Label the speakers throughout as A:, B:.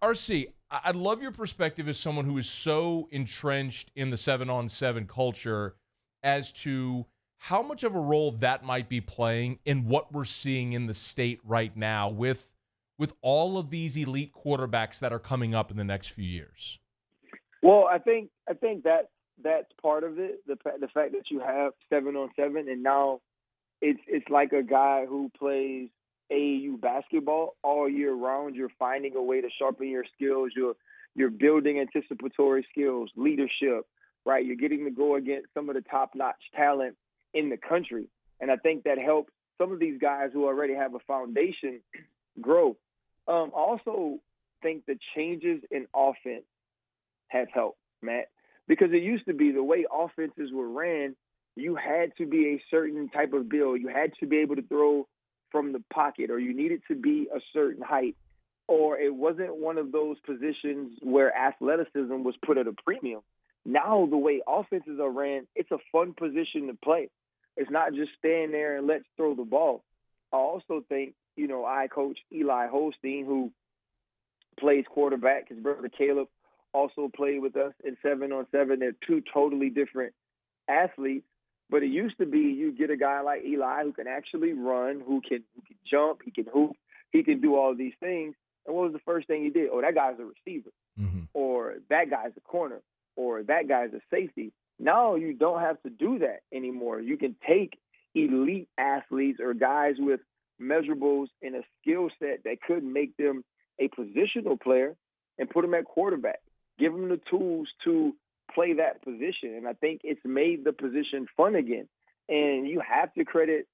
A: RC, I'd love your perspective as someone who is so entrenched in the 7-on-7 culture as to how much of a role that might be playing in what we're seeing in the state right now with all of these elite quarterbacks that are coming up in the next few years.
B: Well, I think that's part of it. The fact that you have 7-on-7, and now it's like a guy who plays AAU basketball all year round. You're finding a way to sharpen your skills. You're building anticipatory skills, leadership, right? You're getting to go against some of the top-notch talent in the country. And I think that helps some of these guys who already have a foundation grow. I also think the changes in offense have helped, Matt, because it used to be the way offenses were ran, you had to be a certain type of build. You had to be able to throw from the pocket, or you needed to be a certain height, or it wasn't one of those positions where athleticism was put at a premium. Now the way offenses are ran, it's a fun position to play. It's not just stand there and let's throw the ball. I also think, I coach Eli Holstein, who plays quarterback. His brother Caleb also played with us in 7-on-7. They're two totally different athletes. But it used to be you get a guy like Eli who can actually run, who can jump, he can hoop, he can do all these things. And what was the first thing he did? Oh, that guy's a receiver, or that guy's a corner, or that guy's a safety. Now you don't have to do that anymore. You can take elite athletes or guys with measurables and a skill set that could make them a positional player and put them at quarterback. Give them the tools to play that position. And I think it's made the position fun again. And you have to credit,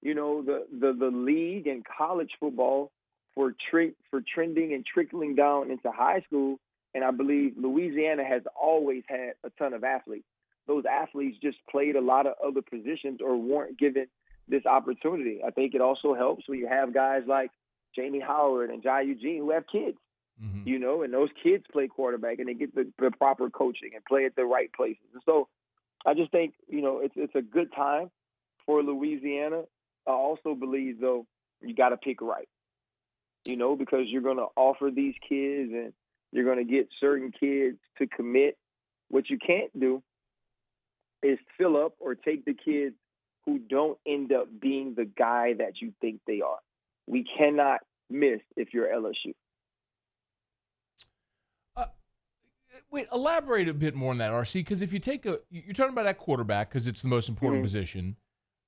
B: the league and college football for trending and trickling down into high school. And I believe Louisiana has always had a ton of athletes. Those athletes just played a lot of other positions or weren't given this opportunity. I think it also helps when you have guys like Jamie Howard and Jai Eugene who have kids. And those kids play quarterback and they get the proper coaching and play at the right places. And so I just think, it's a good time for Louisiana. I also believe, though, you got to pick right, because you're going to offer these kids and you're going to get certain kids to commit. What you can't do is fill up or take the kids who don't end up being the guy that you think they are. We cannot miss if you're LSU.
A: Wait, elaborate a bit more on that, RC, because if you take you're talking about that quarterback because it's the most important position,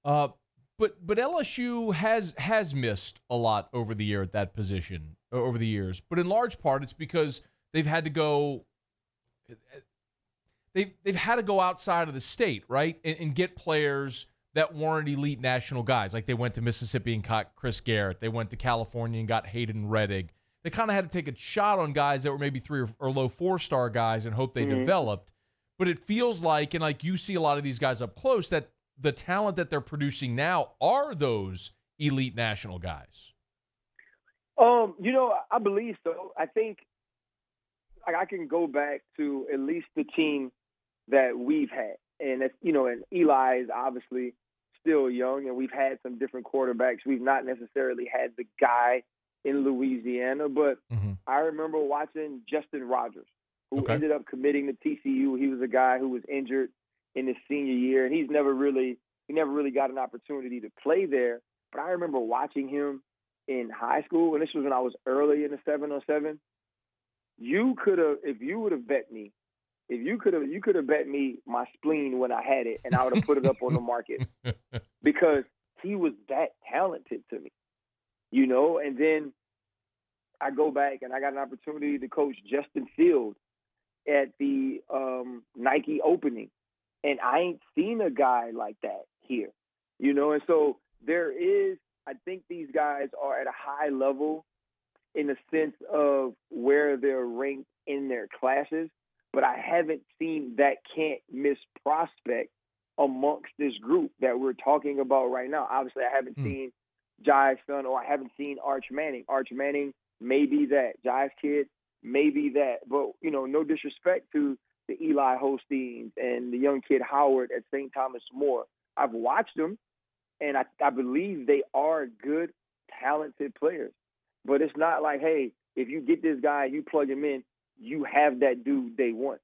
A: but LSU has missed a lot over the year at that position over the years, but in large part it's because they've had to go outside of the state, right, and get players that weren't elite national guys. Like they went to Mississippi and got Chris Garrett, they went to California and got Hayden Reddick. They kind of had to take a shot on guys that were maybe 3 or low 4-star guys and hope they developed. But it feels like, and like you see a lot of these guys up close, that the talent that they're producing now are those elite national guys.
B: I believe so. I think I can go back to at least the team that we've had. And that's, and Eli is obviously still young, and we've had some different quarterbacks. We've not necessarily had the guy in Louisiana, but I remember watching Justin Rogers, who ended up committing to TCU. He was a guy who was injured in his senior year, and he never really got an opportunity to play there. But I remember watching him in high school, and this was when I was early in the 7-on-7. You could have, if you would have bet me, you could have bet me my spleen when I had it, and I would have put it up on the market because he was that talented to me. And then I go back and I got an opportunity to coach Justin Fields at the Nike opening. And I ain't seen a guy like that here, And so I think these guys are at a high level in the sense of where they're ranked in their classes. But I haven't seen that can't miss prospect amongst this group that we're talking about right now. Obviously, I haven't seen Jai's son, or I haven't seen Arch Manning. Arch Manning may be that. Jai's kid may be that. But, no disrespect to the Eli Holsteins and the young kid Howard at St. Thomas More. I've watched them, and I believe they are good, talented players. But it's not like, hey, if you get this guy, you plug him in, you have that dude day one,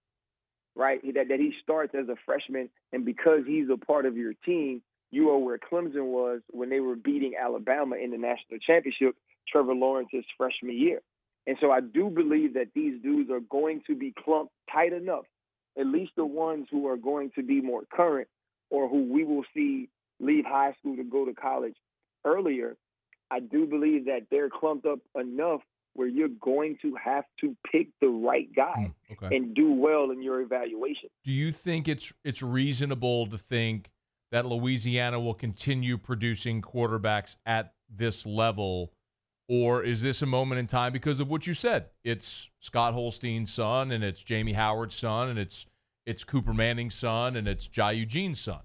B: right? That he starts as a freshman, and because he's a part of your team, you are where Clemson was when they were beating Alabama in the national championship, Trevor Lawrence's freshman year. And so I do believe that these dudes are going to be clumped tight enough, at least the ones who are going to be more current or who we will see leave high school to go to college earlier. I do believe that they're clumped up enough where you're going to have to pick the right guy and do well in your evaluation.
A: Do you think it's reasonable to think that Louisiana will continue producing quarterbacks at this level, or is this a moment in time because of what you said? It's Scott Holstein's son, and it's Jamie Howard's son, and it's Cooper Manning's son, and it's Jai Eugene's son.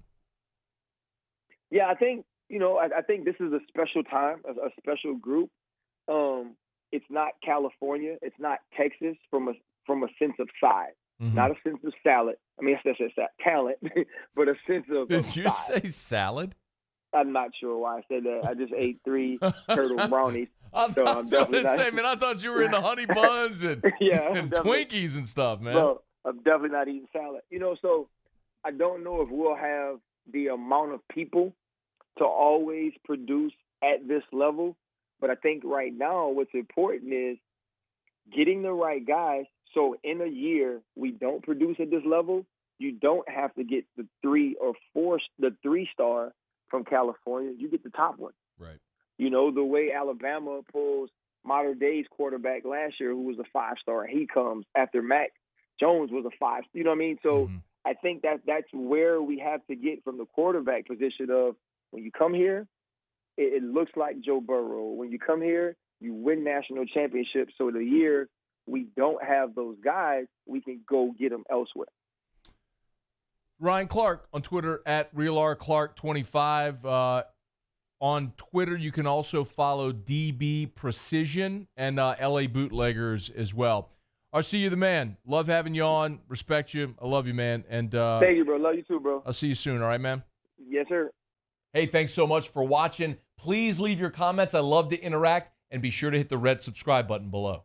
B: Yeah, I think I think this is a special time, a special group. It's not California, it's not Texas from a sense of size, not a sense of salad. I mean, that's talent, but a sense of
A: Did you
B: size.
A: say salad?
B: I'm not sure why I said that. I just ate 3 turtle brownies.
A: I thought you were in the honey buns and, and Twinkies and stuff, man.
B: Bro, I'm definitely not eating salad. So I don't know if we'll have the amount of people to always produce at this level. But I think right now what's important is getting the right guys. So in a year we don't produce at this level, you don't have to get the 3-star from California. You get the top one.
A: Right.
B: The way Alabama pulls Mater Dei's quarterback last year, who was a 5-star, he comes after Mac Jones was a 5. You know what I mean? So I think that's where we have to get from the quarterback position of when you come here, it looks like Joe Burrow. When you come here, you win national championships. So the year we don't have those guys, we can go get them elsewhere.
A: Ryan Clark on Twitter at RealRClark25. On Twitter, you can also follow DB Precision and LA Bootleggers as well. RC, you the man. Love having you on. Respect you. I love you, man. And
B: thank you, bro. Love you too, bro.
A: I'll see you soon. All right, man?
B: Yes, sir.
A: Hey, thanks so much for watching. Please leave your comments. I love to interact. And be sure to hit the red subscribe button below.